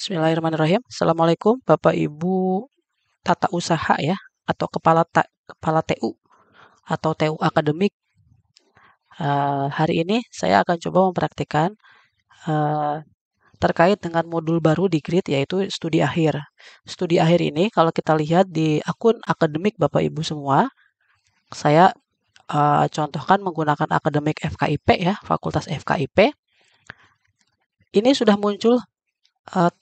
Bismillahirrahmanirrahim. Assalamualaikum Bapak Ibu tata usaha ya, atau kepala TU atau TU akademik. Hari ini saya akan coba mempraktikkan eh, terkait dengan modul baru di GRID, yaitu studi akhir. Studi akhir ini kalau kita lihat di akun akademik Bapak Ibu semua, saya contohkan menggunakan akademik FKIP ya, Fakultas FKIP. Ini sudah muncul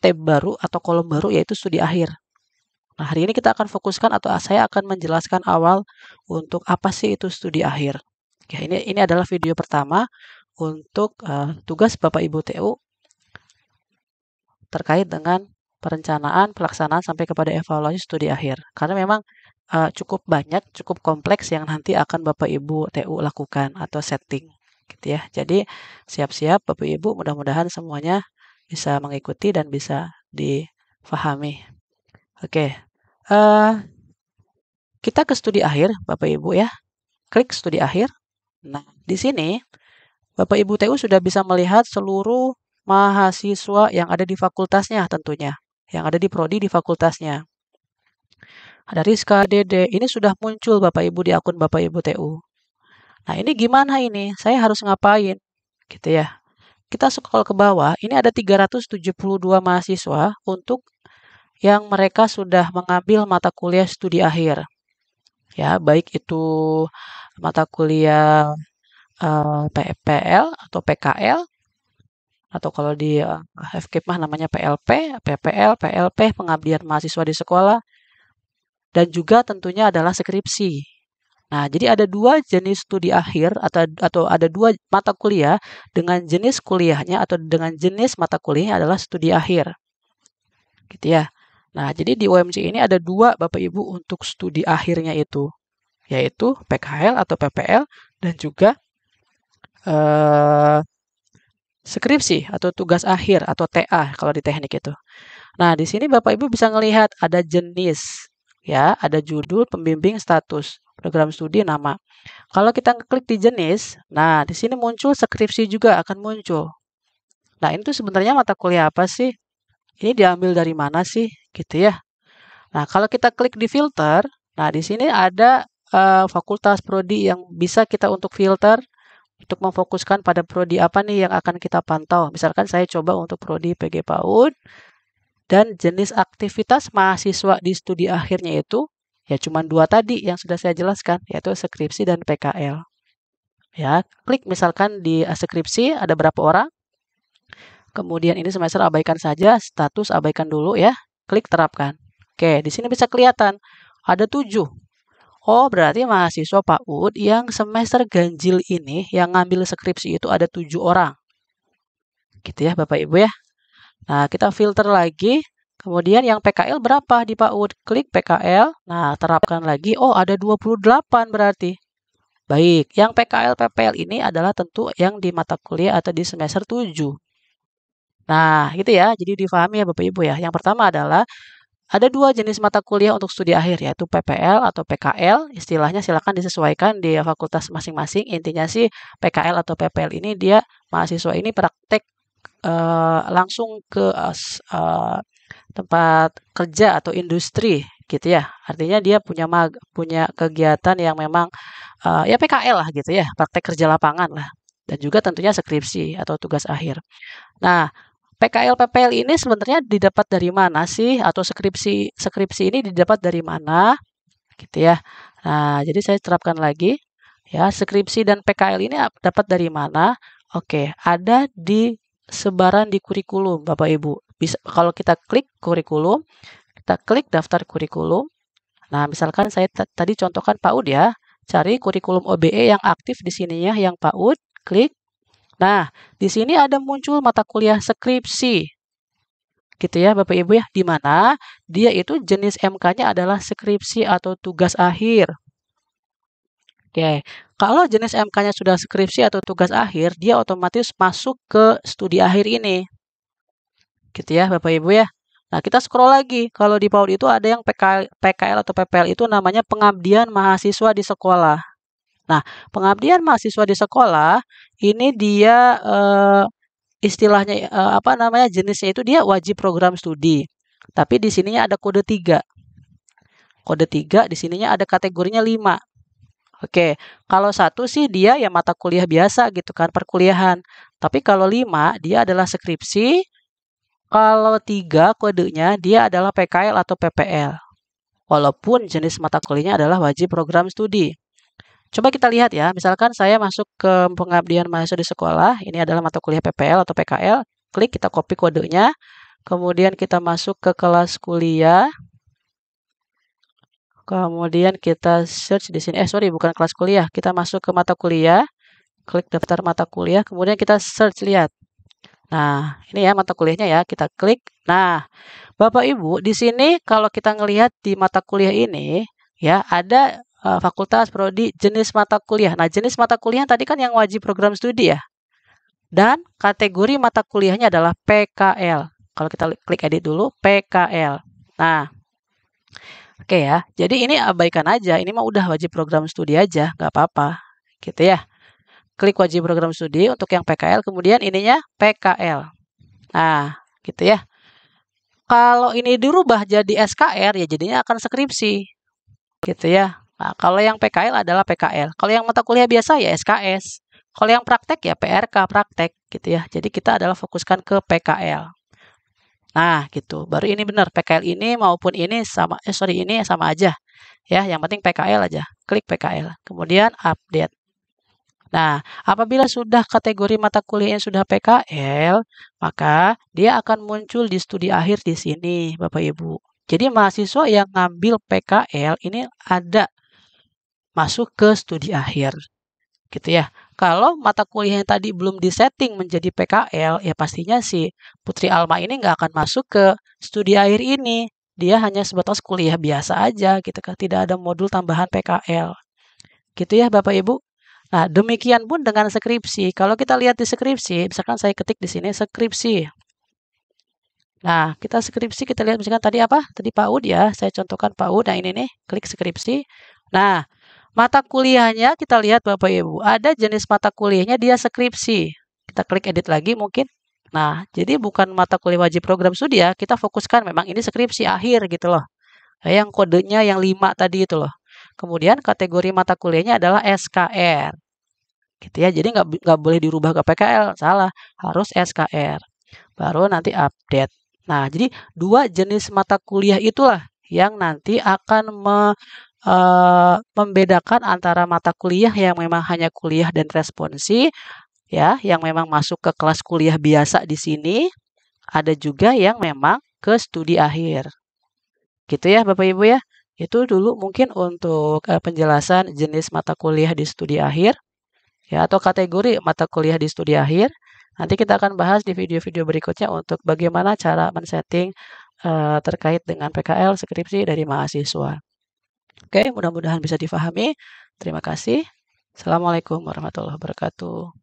tab baru atau kolom baru, yaitu studi akhir. Nah, hari ini kita akan fokuskan atau saya akan menjelaskan awal untuk apa sih itu studi akhir. Ya, ini adalah video pertama untuk tugas Bapak Ibu TU terkait dengan perencanaan, pelaksanaan sampai kepada evaluasi studi akhir. Karena memang cukup banyak, cukup kompleks yang nanti akan Bapak Ibu TU lakukan atau setting, gitu ya. Jadi siap-siap Bapak Ibu, mudah-mudahan semuanya bisa mengikuti dan bisa difahami. Oke, kita ke studi akhir, Bapak Ibu ya. Klik studi akhir. Nah, di sini Bapak Ibu TU sudah bisa melihat seluruh mahasiswa yang ada di fakultasnya tentunya, yang ada di prodi di fakultasnya. Ada Rizka, Dede, ini sudah muncul Bapak Ibu di akun Bapak Ibu TU. Nah, ini gimana ini? Saya harus ngapain? Gitu ya. Kita scroll ke bawah, ini ada 372 mahasiswa untuk yang mereka sudah mengambil mata kuliah studi akhir. Ya, baik itu mata kuliah PPL atau PKL, atau kalau di FKIP mah namanya PLP, PPL, PLP, pengabdian mahasiswa di sekolah, dan juga tentunya adalah skripsi. Nah, jadi ada dua jenis studi akhir atau ada dua mata kuliah dengan jenis kuliahnya atau dengan jenis mata kuliahnya adalah studi akhir. Gitu ya. Nah, jadi di UMJ ini ada dua Bapak Ibu untuk studi akhirnya itu, yaitu PKL atau PPL dan juga skripsi atau tugas akhir atau TA kalau di teknik itu. Nah, di sini Bapak Ibu bisa melihat ada jenis ya, ada judul, pembimbing, status, program studi, nama. Kalau kita klik di jenis, nah di sini muncul skripsi juga akan muncul. Nah, itu sebenarnya mata kuliah apa sih? Ini diambil dari mana sih? Gitu ya. Nah, kalau kita klik di filter, nah di sini ada fakultas prodi yang bisa kita untuk filter untuk memfokuskan pada prodi apa nih yang akan kita pantau. Misalkan saya coba untuk prodi PG PAUD dan jenis aktivitas mahasiswa di studi akhirnya itu ya cuma dua tadi yang sudah saya jelaskan, yaitu skripsi dan PKL. Ya, klik misalkan di skripsi ada berapa orang. Kemudian ini semester abaikan saja, status abaikan dulu ya. Klik terapkan. Oke, di sini bisa kelihatan ada 7. Oh, berarti mahasiswa PAUD yang semester ganjil ini yang ngambil skripsi itu ada 7 orang. Gitu ya Bapak Ibu ya. Nah, kita filter lagi. Kemudian yang PKL berapa di PAUD? Klik PKL. Nah, terapkan lagi. Oh, ada 28 berarti. Baik, yang PKL PPL ini adalah tentu yang di mata kuliah atau di semester 7. Nah, gitu ya. Jadi difahami ya Bapak Ibu ya. Yang pertama adalah ada dua jenis mata kuliah untuk studi akhir, yaitu PPL atau PKL. Istilahnya silakan disesuaikan di fakultas masing-masing. Intinya sih PKL atau PPL ini dia mahasiswa ini praktek langsung ke tempat kerja atau industri gitu ya. Artinya dia punya kegiatan yang memang ya PKL lah gitu ya, praktek kerja lapangan lah. Dan juga tentunya skripsi atau tugas akhir. Nah, PKL PPL ini sebenarnya didapat dari mana sih, atau skripsi ini didapat dari mana gitu ya. Nah, jadi saya terapkan lagi ya, skripsi dan PKL ini dapat dari mana? Oke, ada di sebaran di kurikulum Bapak Ibu. Bisa kalau kita klik kurikulum, kita klik daftar kurikulum. Nah, misalkan saya tadi contohkan PAUD ya. Cari kurikulum OBE yang aktif di sininya yang PAUD, klik. Nah, di sini ada muncul mata kuliah skripsi. Gitu ya Bapak Ibu ya, di mana dia itu jenis MK-nya adalah skripsi atau tugas akhir. Oke, kalau jenis MK-nya sudah skripsi atau tugas akhir, dia otomatis masuk ke studi akhir ini. Gitu ya Bapak Ibu ya. Nah, kita scroll lagi. Kalau di PAUD itu ada yang PKL atau PPL itu namanya pengabdian mahasiswa di sekolah. Nah, pengabdian mahasiswa di sekolah ini dia istilahnya apa namanya jenisnya itu dia wajib program studi. Tapi di sininya ada kode 3. Kode 3 di sininya ada kategorinya 5. Oke, kalau 1 sih dia ya mata kuliah biasa gitu kan, perkuliahan. Tapi kalau 5 dia adalah skripsi, kalau 3 kodenya dia adalah PKL atau PPL. Walaupun jenis mata kuliahnya adalah wajib program studi. Coba kita lihat ya, misalkan saya masuk ke pengabdian mahasiswa di sekolah, ini adalah mata kuliah PPL atau PKL, klik kita copy kodenya, kemudian kita masuk ke kelas kuliah, kemudian kita search di sini, sorry bukan kelas kuliah, kita masuk ke mata kuliah, klik daftar mata kuliah, kemudian kita search lihat. Nah, ini ya mata kuliahnya ya, kita klik. Nah, Bapak Ibu, di sini kalau kita ngelihat di mata kuliah ini, ya ada fakultas, prodi, jenis mata kuliah. Nah, jenis mata kuliah tadi kan yang wajib program studi ya. Dan kategori mata kuliahnya adalah PKL. Kalau kita klik edit dulu, PKL. Nah, oke ya. Jadi ini abaikan aja. Ini mah udah wajib program studi aja, nggak apa-apa. Gitu ya. Klik wajib program studi untuk yang PKL, kemudian ininya PKL. Nah, gitu ya. Kalau ini dirubah jadi SKR, ya jadinya akan skripsi. Gitu ya. Nah, kalau yang PKL adalah PKL. Kalau yang mata kuliah biasa ya SKS. Kalau yang praktek ya PRK, praktek gitu ya. Jadi kita adalah fokuskan ke PKL. Nah, gitu. Baru ini benar. PKL ini maupun ini sama, ini sama aja. Ya, yang penting PKL aja. Klik PKL. Kemudian update. Nah, apabila sudah kategori mata kuliahnya sudah PKL, maka dia akan muncul di studi akhir di sini, Bapak Ibu. Jadi mahasiswa yang ngambil PKL ini ada masuk ke studi akhir. Gitu ya. Kalau mata kuliah yang tadi belum disetting menjadi PKL, ya pastinya si Putri Alma ini nggak akan masuk ke studi akhir ini. Dia hanya sebatas kuliah biasa aja gitu kan, tidak ada modul tambahan PKL. Gitu ya Bapak Ibu. Nah, demikian pun dengan skripsi. Kalau kita lihat di skripsi, misalkan saya ketik di sini skripsi. Nah, kita skripsi, kita lihat misalkan tadi apa? Tadi PAUD ya, saya contohkan PAUD. Nah, ini nih, klik skripsi. Nah, mata kuliahnya kita lihat Bapak Ibu, ada jenis mata kuliahnya dia skripsi. Kita klik edit lagi mungkin. Nah, jadi bukan mata kuliah wajib program studi ya, kita fokuskan memang ini skripsi akhir gitu loh. Yang kodenya yang 5 tadi itu loh. Kemudian kategori mata kuliahnya adalah SKR. Gitu ya. Jadi nggak boleh dirubah ke PKL, salah, harus SKR. Baru nanti update. Nah, jadi 2 jenis mata kuliah itulah yang nanti akan membedakan antara mata kuliah yang memang hanya kuliah dan responsi, ya, yang memang masuk ke kelas kuliah biasa di sini, ada juga yang memang ke studi akhir. Gitu ya Bapak Ibu ya. Itu dulu mungkin untuk penjelasan jenis mata kuliah di studi akhir ya atau kategori mata kuliah di studi akhir. Nanti kita akan bahas di video-video berikutnya untuk bagaimana cara men-setting terkait dengan PKL skripsi dari mahasiswa. Oke, mudah-mudahan bisa difahami. Terima kasih. Assalamualaikum warahmatullahi wabarakatuh.